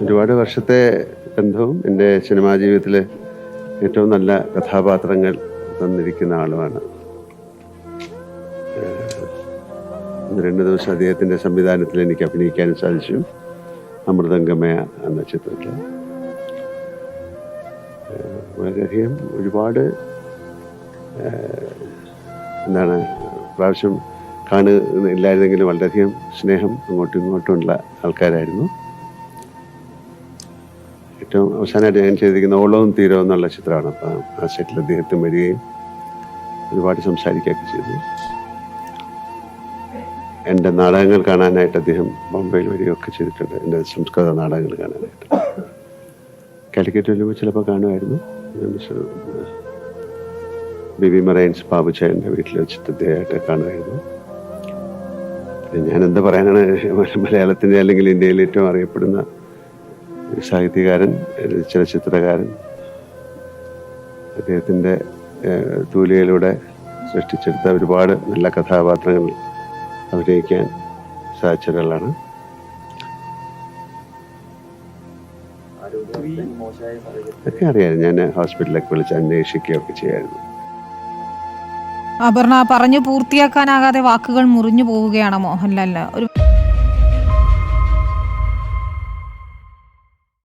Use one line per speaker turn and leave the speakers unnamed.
ഒരുപാട് വർഷത്തെ ബന്ധവും എൻ്റെ സിനിമാ ജീവിതത്തിൽ ഏറ്റവും നല്ല കഥാപാത്രങ്ങൾ തന്നിരിക്കുന്ന ആളുമാണ്. 2 ദിവസം അദ്ദേഹത്തിൻ്റെ സംവിധാനത്തിൽ എനിക്ക് അഭിനയിക്കാനും സാധിച്ചു. അമൃതംഗമയ എന്ന ചിത്രത്തിൽ വളരെയധികം ഒരുപാട് പ്രാവശ്യം കാണുന്നില്ലായിരുന്നെങ്കിലും വളരെയധികം സ്നേഹം അങ്ങോട്ടും ഇങ്ങോട്ടുമുള്ള ആൾക്കാരായിരുന്നു. ഏറ്റവും അവസാനമായിട്ട് ഞാൻ ചെയ്തിരിക്കുന്ന ഓളവും തീരവും എന്നുള്ള ചിത്രമാണ്. അപ്പം ആ സെറ്റിൽ അദ്ദേഹത്തിന് വരികയും ഒരുപാട് സംസാരിക്കുകയൊക്കെ ചെയ്തു. എൻ്റെ നാടകങ്ങൾ കാണാനായിട്ട് അദ്ദേഹം ബോംബെയിൽ വരികയൊക്കെ ചെയ്തിട്ടുണ്ട്, എൻ്റെ സംസ്കൃത നാടകങ്ങൾ കാണാനായിട്ട്. കാലിക്കറ്റ് വരുമ്പോൾ ചിലപ്പോൾ കാണുമായിരുന്നു. ബി മറൈൻസ് ബാബുച്ചായൻ്റെ വീട്ടിൽ വെച്ചിട്ട് അദ്ദേഹമായിട്ട് കാണുമായിരുന്നു. ഞാൻ എന്താ പറയാനാണ്, മലയാളത്തിൻ്റെ അല്ലെങ്കിൽ ഇന്ത്യയിൽ ഏറ്റവും അറിയപ്പെടുന്ന ഒരു സാഹിത്യകാരൻ, ചലച്ചിത്രകാരൻ. അദ്ദേഹത്തിൻ്റെ തൂലികയിലൂടെ സൃഷ്ടിച്ചെടുത്ത ഒരുപാട് നല്ല കഥാപാത്രങ്ങൾ അഭിനയിക്കാൻ സാധിച്ച ഒരാളാണ്. ഒക്കെ അറിയാമായിരുന്നു. ഞാൻ ഹോസ്പിറ്റലിലൊക്കെ വിളിച്ച് അന്വേഷിക്കുകയൊക്കെ ചെയ്യായിരുന്നു.
അപർണ പറഞ്ഞു പൂർത്തിയാക്കാനാകാതെ വാക്കുകൾ മുറിഞ്ഞു പോവുകയാണ് മോഹൻലാലിന്.